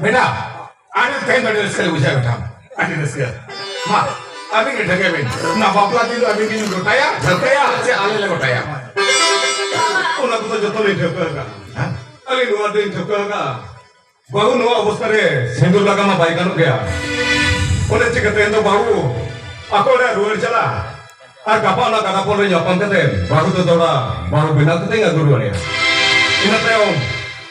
बेटा आने कहीं बड़े रस्के बुझा बेटा आने रस्के माँ अभी के ढके में ना बापला दिन अभी की गोटाया झलकाया से आले ले गोटाया उन्हें तो जो तो नहीं ठोकेगा अरे नुआ दिन ठोकेगा बाबू नुआ अवस्था रे सिंदूर लगा मा बाइक आनो गया उन्हें चिकते हैं तो बाबू अकोड़े रुएर चला Ar kapal na kata pun nyapang keten, baru tu tora, baru bina tu tinggal guru ni. Ina tayo,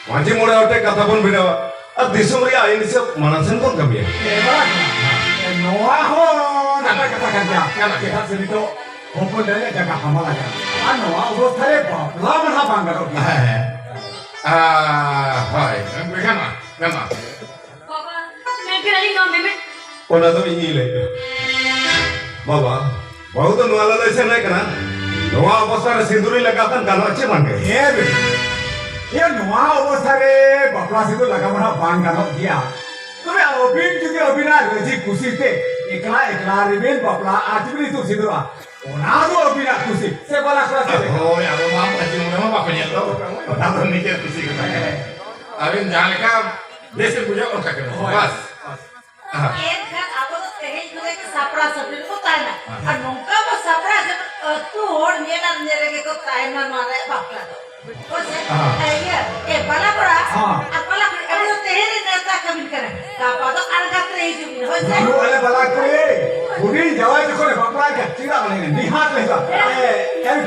wajib mulai otak kata pun bina. Ar disumri ayin siap manasan pun kami. Noah ho, nak kata kerja, kalau kita sedito, hopun dari jaga hamal aja. Noah urus thare bap, lama ha banggar oke. Hai, kenapa? Baba, मैं कहीं ना मैं Ona tu ini le. Baba, baru tu nuala le sen naik kana. Nuala pasal sinduri lagatan kalau aceh mangke. ये Noah urus thare bapla situ laga mana banggar oke dia. तुम्हें अभिन जुगे अभिना रजी खुशी थे एकला रिबेन बपला आजबरी तू सिदुरा ओनादो अभिना खुशी से बला क्लास दे Oh ya, rumah haji muda mah bapaknya tuh, tahu mikir fisik kita. Abin jangan lekam, dia sih punya orang kagak. Pas. एक घर आपको तो कहीं जुगे के सापरा सपरे को ताना और नौका वो सापरा जब तू और मेला मेरे के को ताना मारे बापला तो से ये बला बड़ा अब बला अब तो तेरे नेता कभी करे कापा तो अलगत रही जुगी हो से जो वाले बला करे बुढ़ी जवाई जो करे बपला के चिरा बनेंगे निहात लेगा क्या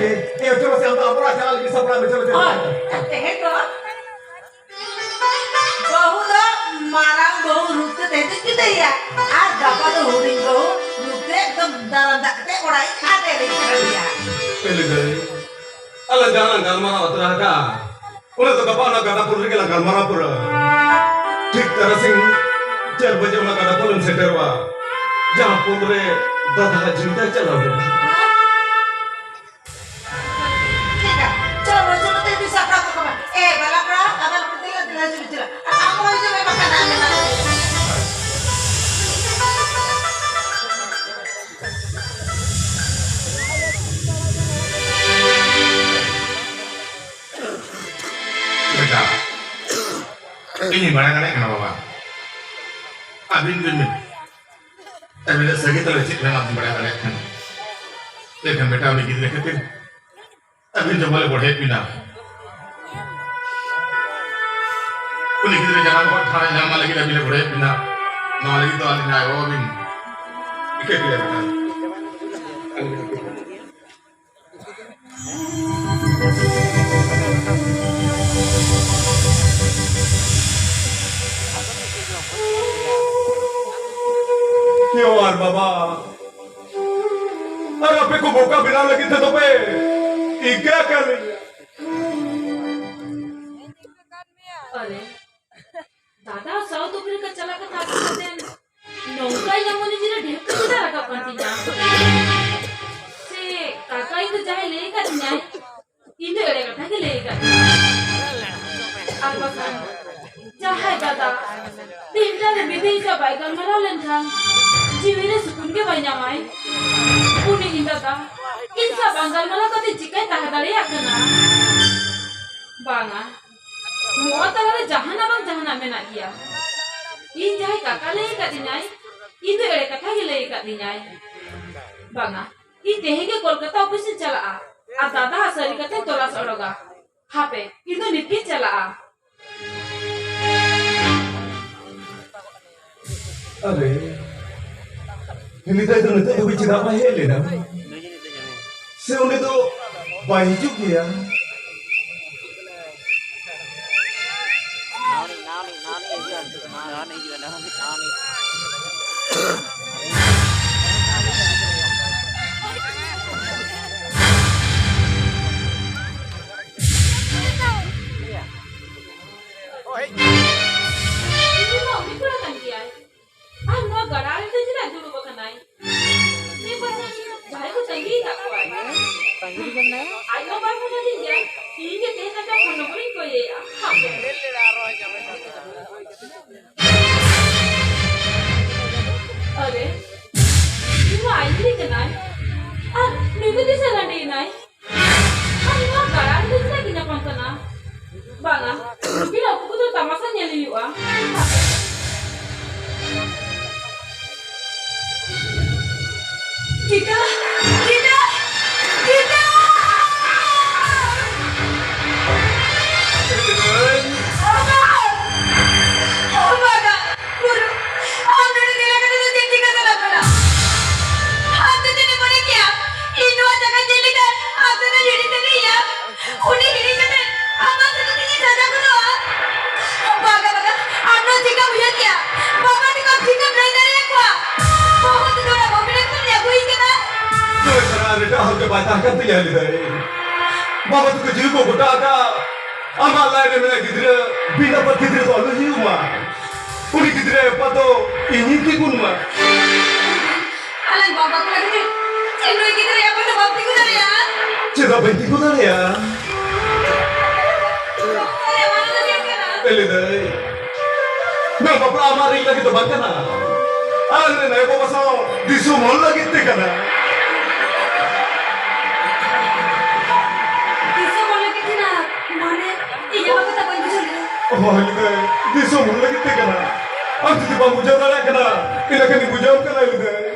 के चलो से हम तो अपना चला के सपरा में चलो तेरे तो बहुत मारा बहु रुकते थे किधर या आज दापा तो होरी बहु रुकते एकदम दारा दाकते उड़ाई खाते रही या Pilih dari. Ala jangan galmana otra ka. Una tu kapal na kata pun rikela galmana pura. Tik terasing 4 बजे una kata pun seterwa. Jangan pun re dah cinta chala deh. चलो चलो ते bisa pra ko kama bala pra abal putila dila jujura aku aja me makan aja Mereka. Ini barang-barang kenapa Pak? Abin. Tapi segitu lecet memang barang-barang kan. Lekan beta udah gitu leketin. Abin coba boleh pindah. Udah gitu jangan buat thana jangan lagi dah bila boleh pindah. Nah lagi tu alih naik Abin. Ikat dia beta. क्यों यार बाबा अरे अपने को मौका बिना लगी थे तो पे ये क्या कर रही है अरे दादा साउथ अफ्रीका चला का था कहते हैं नौका या मोने जिरा ढेप के चला का पंती जा से काका ही तो जाए लेगा न्याय इने अरे का के लेगा अब बसन चाहे दादा दिन जाने विधि का बाइकल मरा लेंथा जीवन सुकून के बन्या माई पुणे ही दादा इनसा बंगाल मला कति चिकन ताहदारी आकना बांगा मुआ तगरे जहाना बंग जहाना में ना किया इन जाए काका ले का दिनाई इन तो एड़े कथा के ले का दिनाई बांगा इन देहे के कोलकाता ऑफिस से चला आ दादा हसरी कते तोला सड़ोगा हापे इन तो निपी चला अरे ini tadi tu nanti ibu cakap apa hele na? Saya ni tu bayi juga ya. ini mau mikir kan dia ah mau garal itu jadi dulu bukan naik ini pasal jari ko tanggi tak kuat tanggi di mana ayo baru nanti dia ini dia nak apa nombor ko ye अरे ini आई नहीं kenal ah minggu di sana di naik ah ini garal itu lagi nak kena banga bila aku tuh tamasannya liu ah Kita Ino उन्हें गिरी करते आवाज तो तीन सजा को दो बागा बागा आनो चिका हुआ क्या बाबा ने कब चिका नहीं दे रहे क्या बहुत थोड़ा बॉबी ने या कोई क्या तो इतना रेटा हमके बात करते हैं लिदाई बाबा तुझे जीव को गुटा का अमाला ने मेरा किधर बिना पर किधर तो अलग जीव माँ उन्हीं किधर पतो इन्हीं की गुण माँ अलग बाबा को लगे चलो किधर या पर बाप की किधर या चिदा बंटी को ना या अरे वाला तो क्या करा लिदाई मैं बापला हमारे लगी तो बात करना अरे नहीं बाबा साओ दिसो मोल लगी ते करना किसको बोलने की थी ना माने ये बाबा तो बंद चल रहा oh लिदाई दिसो मोल लगी ते करना अब तुझे बाबू जाना ना करना इन्हें कहीं बुझाओ करना लिदाई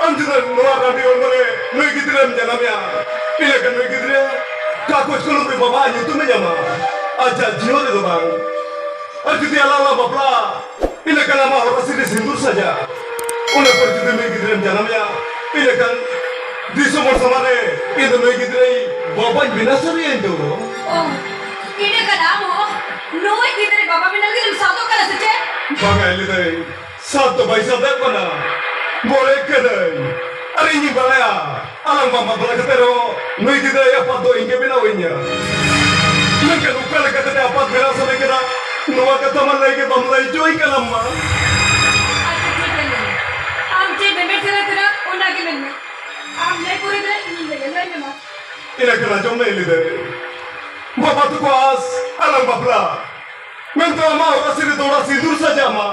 अंजना नवा राडी और मरे नई किधर हम जाना में इन्हें कहीं नई किधर क्या कुछ करो भी बाबा ये तुम्हें जमा अच्छा जियो दे दो बांग और कितने अलावा बापला इन्हें कहीं हमारा और सिर्फ सिंदूर सजा उन्हें पर कितने नई किधर हम जाना में इन्हें कहीं दिसो मोर समारे इन्हें नई किधर बाबा बिना सरी है तो ओह इन्हें का नाम हो नोए किधर बाबा बिना के तुम साधो कर सके बांग आये ले साथ तो भाई साथ है पना बोले कदर अरे ini balaya alang mama bala katero noi tidak ya pado inge bina winya nangka luka la katero apa bela sore kena noa kata malai ke bamlai joy kalamma अच्छा ठीक है हम जे बेबे से तेरा ओना के में हम नहीं पूरी तरह नहीं लगे नहीं ना ina kena jom na ilide bapa tu kuas alang bapla mento ama ora siri toda sidur saja ma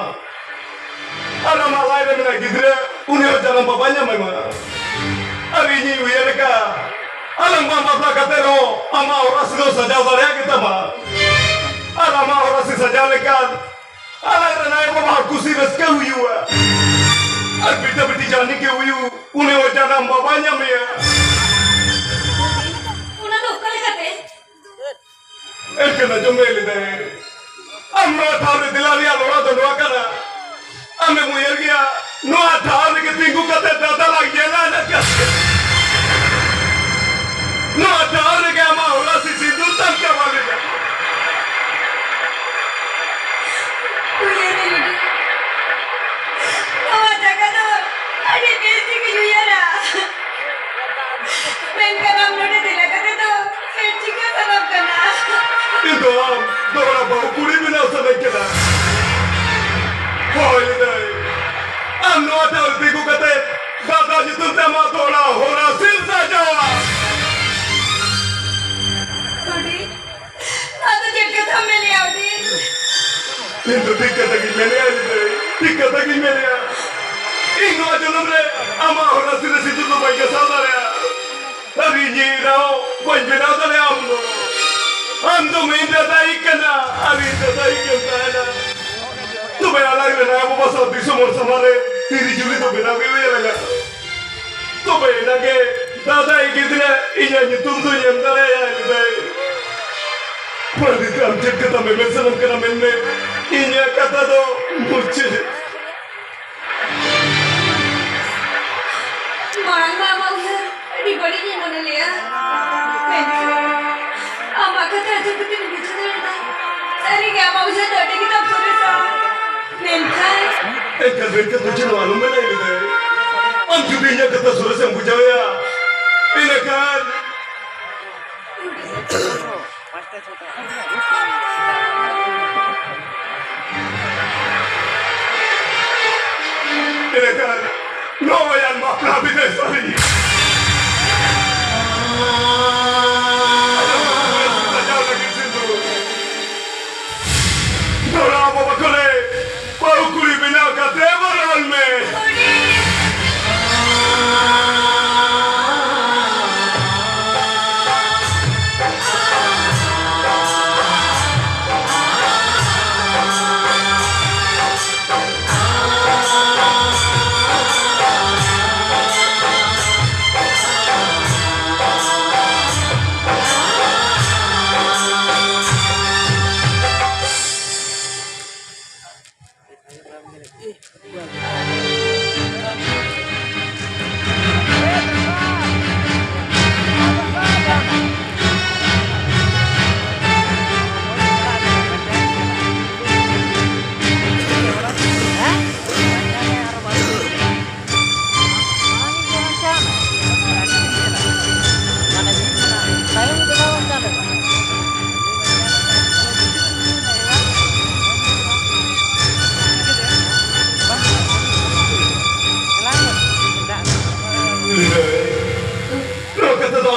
ara malai na mina gidre uni ho jalan babanya mama hari ini uyerka alang mama bapla katero ama ora sido saja dare kita ma ara ma ora si saja lekan alang rana baba kusi reska huyu ar bita biti jani ke huyu uni ho jalan babanya me उन्हें तो कल करते Ekena jomeli de. Amma thare dilali alora donwa kana. Ame muyergia no athare ke tingu kate dada lagyela na ka. No athare ke ama hola si sindutan ka wale ka. ये रे लगी ओ जगह तो अरे बेसी की हुई है ना मैं का नाम लोटे दिला करते तो फिर चिका सबब करना Itu dora bau kuri bina sana kena. Holy day. Am no athare tingu kate dada jitu tema dora hola sin saja. थोड़ी अब जेट का मैं ले आऊंगी Itu tiket lagi melea itu, tiket lagi melea. Ini aja nomre, ama orang sini situ tu baik sahaja ya. Hari ini rau, baik benar tu ya amno. Amno minta tahu kena, hari ini tahu kena. Tu benar lagi benar, aku pasal bisu mor samare, tiri juli tu benar kau ya lagi. Tu benar ke, dada ikutnya, ini aja tunggu yang dah ya ini. Pergi am cek kata memang senang kena memang ini kata tu muncul. मांग मामा उधर अड़ी बड़ी नहीं होने लिया अब आकर तो अजब कुछ नहीं चल रहा अरे क्या मामा उधर डरने की तब सोने सा Mentha Kerja tujuan malu mana ini deh. Am jubinya kata suruh saya bujuk ya. Ini kan. Ini kan. No yang makna bina sorry. Ada lagi situ. Dora apa bakule? Bau kuri bina kata maral me.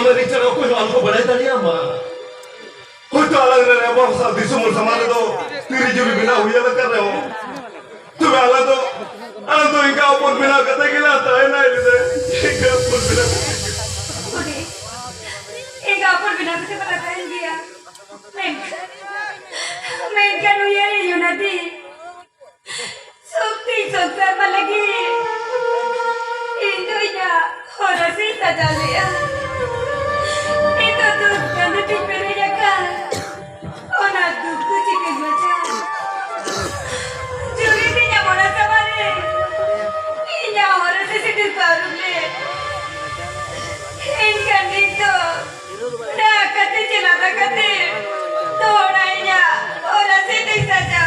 Amerik cara aku yang aku balai tadi ama. Hoito alang re abo sa disumur samare do tiri jubi bina huya la kar rहे हो. Tu ala to inka upon bina kata gila ta hai na ide. Inka upon bina. Oke. Enggak apa bina bisa berkatakan dia. Mainkan uyar Yunadi. Sukti sukses lagi. Indonya orang sih saja dia. Itu tuh nanti tipenya kan. Orang tuh kucing macam. Juri dia mana samare. Ini orang sih sedih baru le. Inkan itu. Dah kata celaka kata. Todanya orang sedih saja.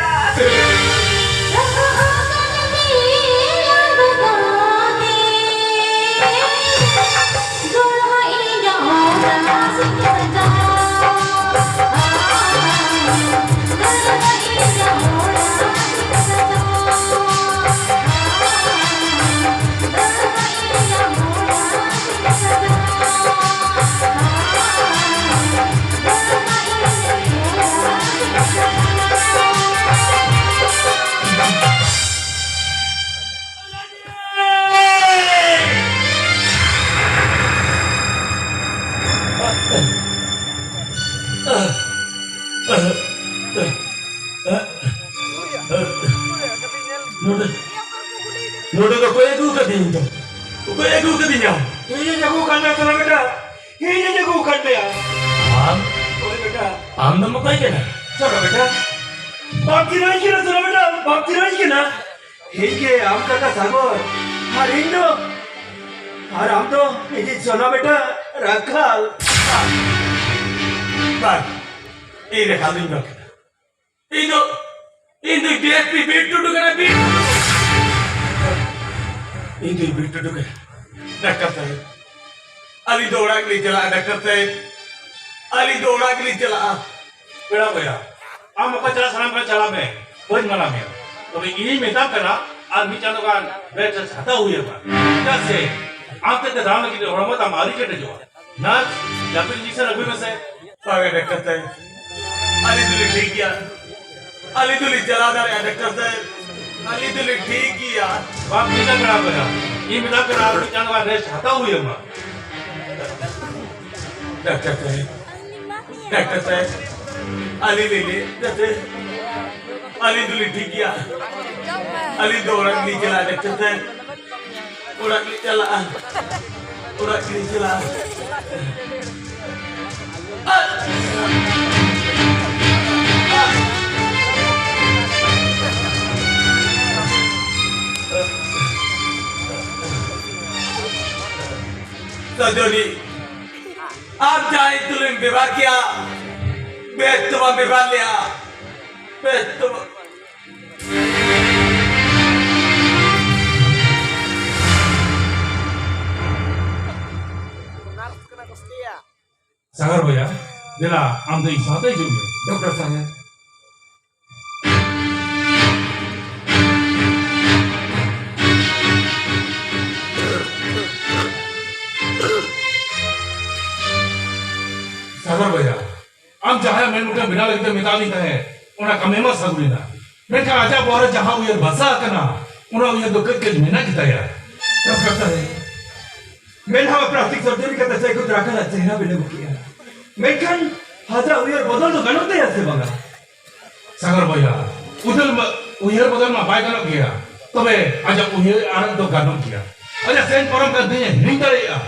Noda ka koy aku kadinyo. Koy aku kadinyo. Ini jago kan ya tuh beda. Ini jago kan ya. Am, Oh beda. am nama koy kena. Coba beda. Bapak lagi kena tuh beda. Bapak lagi kena. Hingga am kata sabar. Hari Indo. Hari am tuh ini sono beda rakal. Bag. Ini kaldin bag. Indo DSP beat tu kena beat. Indo beat tu kena. Doctor साहब. अली दौड़ा के लिए चला doctor साहब. अली दौड़ा के लिए चला. बेड़ा भैया हम apa cara salam kan salam है वही malam ya तो ini minta kena आदमी चांदो kan बेच साता हुए बा जैसे आप तक दाम की और मत हमारी के जो ना जब जी से रघु में से पावे डॉक्टर साहब. अली दुली ठीक किया. अली दुली चला जा रहा डॉक्टर साहब. अली दुली ठीक किया. बाप minta kena भैया ये minta kena आदमी चांदो kan बेच साता हुए बा डॉक्टर साहब. डॉक्टर साहब. अली ले ले जैसे अली दुली ठीक किया. अली दौड़ा के लिए चला डॉक्टर साहब. उड़ा के लिए चला. उड़ा के लिए चला. सजोनी आप चाहे तुलिन विवाह किया बेतुमा विवाह लिया बेतुमा Sagar भैया दिला हम तो इसाते ही जुड़े डॉक्टर साहब सागर भैया हम चाहे मैं मुझे बिना लगते मिता नहीं कहे उन्हें कमे मत सगुलिना मैं क्या आजा बोरे जहाँ उयर बसा करना उन्हें उयर दुख के मिना किता यार डॉक्टर साहब मैं हम प्लास्टिक सर्जरी करते से कुछ रखना चेहरा बिना बुकिया मैं kan hada uyar bodol to ganot ya se baga sagar boya uyar bodol ma bai ganot gaya tobe aja uyar aran to ganot gaya aja sen koram ka dinya ning dare ya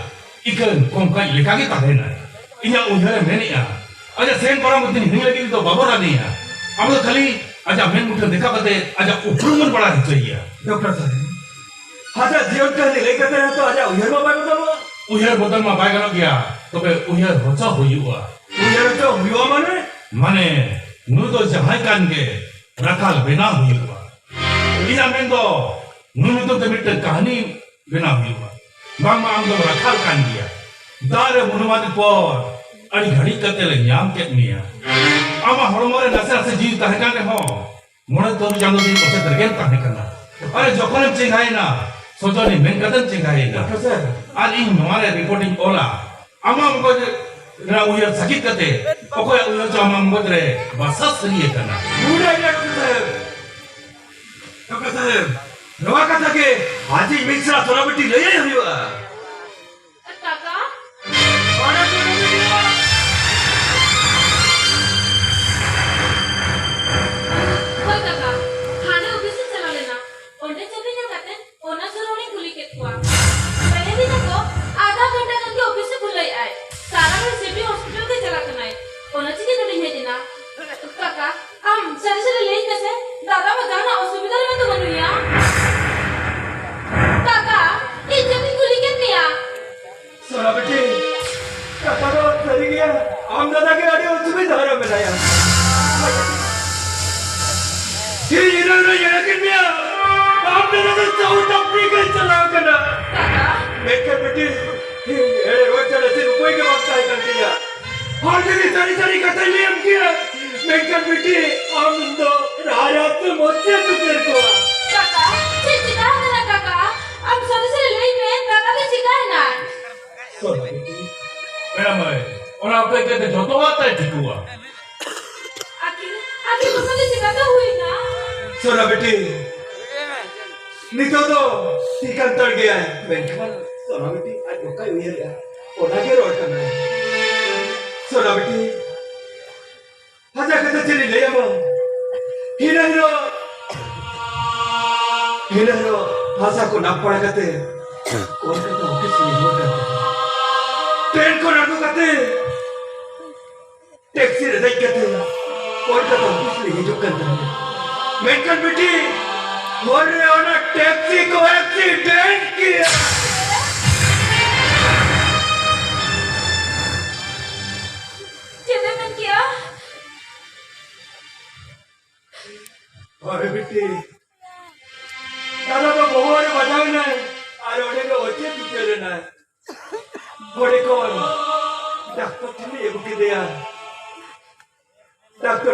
ikan kom ka leka ki ta na inya uyar meni ya aja sen koram din ning lagi to babora nahi ya am to khali aja men muthe dekha kate aja upruman bada chahiye doctor sahab hada जीवन का ले करते हैं तो आजा uyar ma bai bodol uyar bodol ma bai ganot gaya tobe uyar hocha huyuwa uyar to huyuwa mane nu to jahai kan ge rakal bina huyuwa ina men do nu to temit kahani bina huyuwa bang ma am do rakal kan dia dare munumati por ani ghadi kate le nyam ket niya ama hormore nase nase jiw tahe kan ho mone to jando din oche tergen tahe kana are jokhonem chengai na sojoni men kadan chengai na doctor sir ar in nomare reporting ola amam ko na uyar sakit kate okoy uyar jo amam bodre basa sari kana udah ya dokter sahib nova kata ke aji mixra thoda bitti le ai huwa काका mana thoda bitti होय काका थाने office से चला लेना ओंडे चले ना काते ओना सरोनी खुली के कुआ पहले दिन को आधा घंटा करके ऑफिस से खुलाई आए सारा में सिटी हॉस्पिटल के चला करना है ओना चीज तो नहीं है दिना काका हम सरे सरे ले कैसे दादा बताना हॉस्पिटल में तो बनूया काका इज्जत खुली के मिया thoda bitti kata to sari gaya am dada ke ade usme dhara milaya ये इन्होंने ये लेकिन मिया आपने तो साउथ अफ्रीका चला करना काका मेरे बेटी ये रोज चले थे रुपए के वक्त आए करती है और जब सारी सारी कथा ले हम किया मेरे बेटी हम तो रात में मोचे तो तेरे को काका चिचिता है ना काका हम सरे सरे ले में दादा के शिकार ना mera mai ona apne ke joto ata hai tikua आखिर आखिर मुझे शिकायत हुई ना सोना बेटी नहीं तो टीकन तड़ गया है वेंकट सोना बेटी आज धोखा हुई है ओना के रोड करना है सोना बेटी हजा कते चली ले हम हीरो भाषा को ना पड़ा करते कौन कहता ऑफिस में हो करते ट्रेन को ना करते टैक्सी रे देख करते कौन कहता ऑफिस में जो करता है मेंटल बेटी बोल रहे हो ना टैक्सी को एक्सीडेंट किया कितने में किया अरे बेटी दादा तो बहुत बजाव ना है अरे ओने के ओचे तुझे ना है बड़े कौन डॉक्टर ने ये बुक दिया डॉक्टर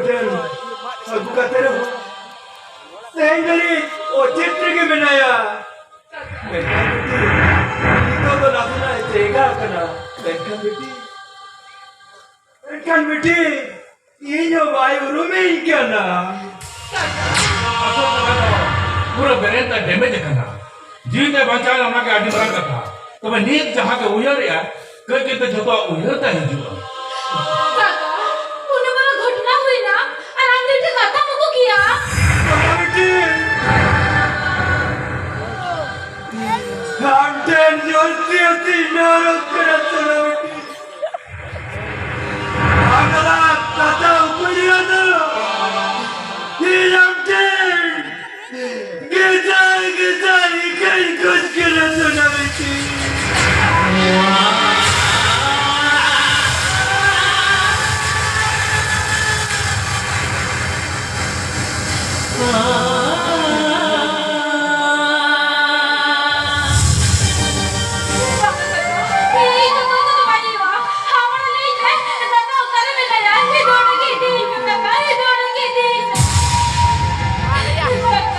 सब कहते रहो सेंगरी ओचे के बनाया तो लासना है जेगा करना बेटी ये जो वायु रूम में ही क्या ना पूरा बेरेंता डैमेज करना जीने बचाना ona ke adi marang katha tobe nit jaha ke uyar ya ke ke to joto uyar ta hijua काका उन्हें बड़ा घटना हुई ना और हमने तो खाता मुको किया Hamden yolcuyorsun nörokratını. Anlalar kata okuyordu. Hamden güzel yıkayın kuşkuratını bitti.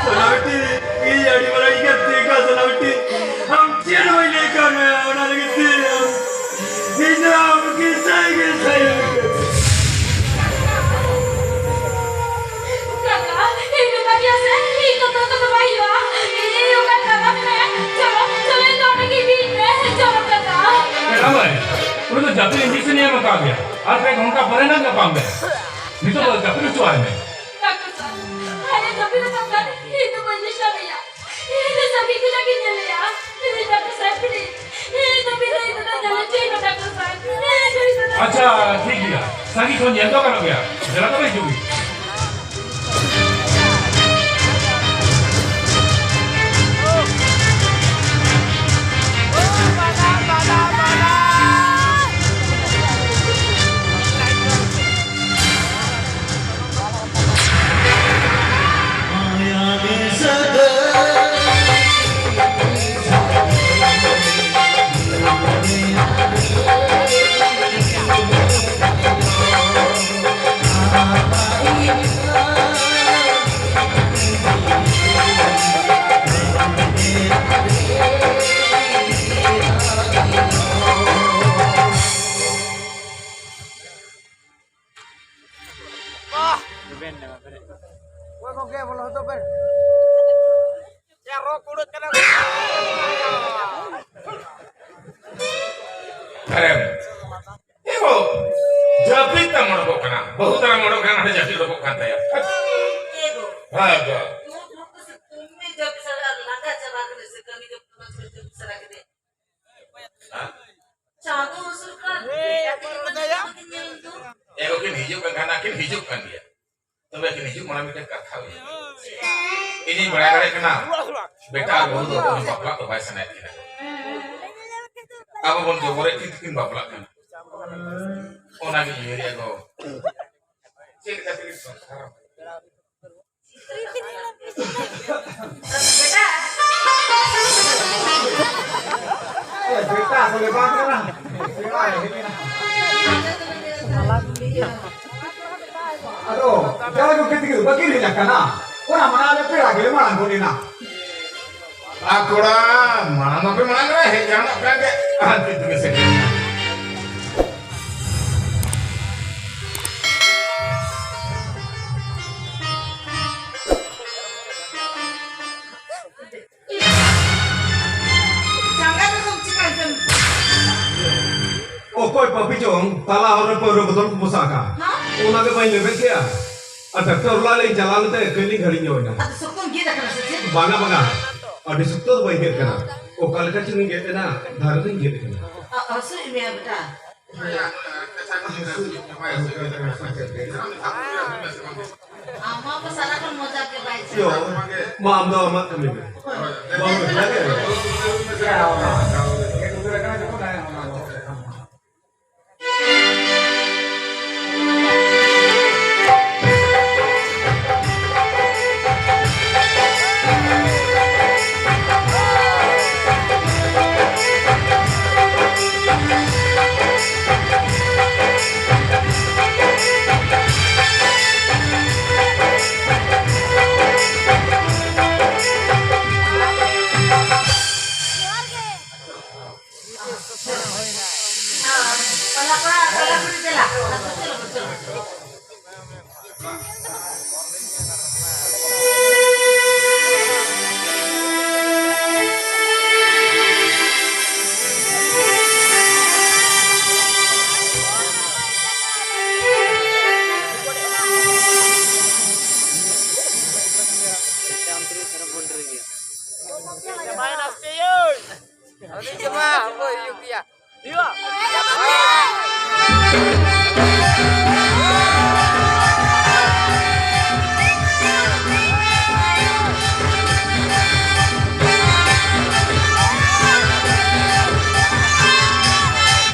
Selamat ini jadi orang ingat tiga selamat ini. Hampir boleh kami orang itu. Ini am kisah. udah tuh jatuh injeksi nih sama kagak আর কাই ঘন্টা পরে না না পাবে নিতো তো জপিল চুয়ায় মে doctor साहब अरे जब भी डॉक्टर ये तो कोई निशा भैया ये सभी को लगी चले यार प्लीज डॉक्टर साहब प्लीज ये तो भी नहीं तो चले चाहिए डॉक्टर साहब अच्छा ठीक है संगी कौन जेंतो कर गया जरा तो भाई जुगी Ah Karem. Ibu, jadi tak mau dok kana. Bahut tak mau dok kana ada jadi dok kana ya. Ego. Ada. तुम्ही जब सर लगा चला के से कमी जब तुम जब सर के दे चादू उsul kan Ego kin hijuk kan kana kin hijuk kan dia. Tapi kin hijuk mana mikir kata ya. Ini benar-benar kena. Beta bahut dok bapak to bahasa naik kina. Apa pun jomore kin bapak kan. Ona ni yeri ego. Cek kata kin sekarang. beda Ya cerita boleh banget lah. Aduh, jangan gitu begini ya karena orang mana ada pira gila mana golina. Aku lah mana tapi mana he jangan kaget. Anti tu kesek. jangan tuh cikan tuh Oh, koi papi jong, tala orang per betul pusaka. Una ke main lebih kia. Ada terlalu lain jalan itu keling hari nyonya. atau sokong kita kena sejak Banga. Ada sukto bayi kita kena. Oh, kalau kita cuma kita na, darah tu kita kena. asu ini ya beda ama pesanan kan mau jadi baik Yo, maam dah amat kami. Baru lagi. Ya, itu udah kan cukup dah. kalau betul lah betul Jemaah, apa yuk dia? Dia.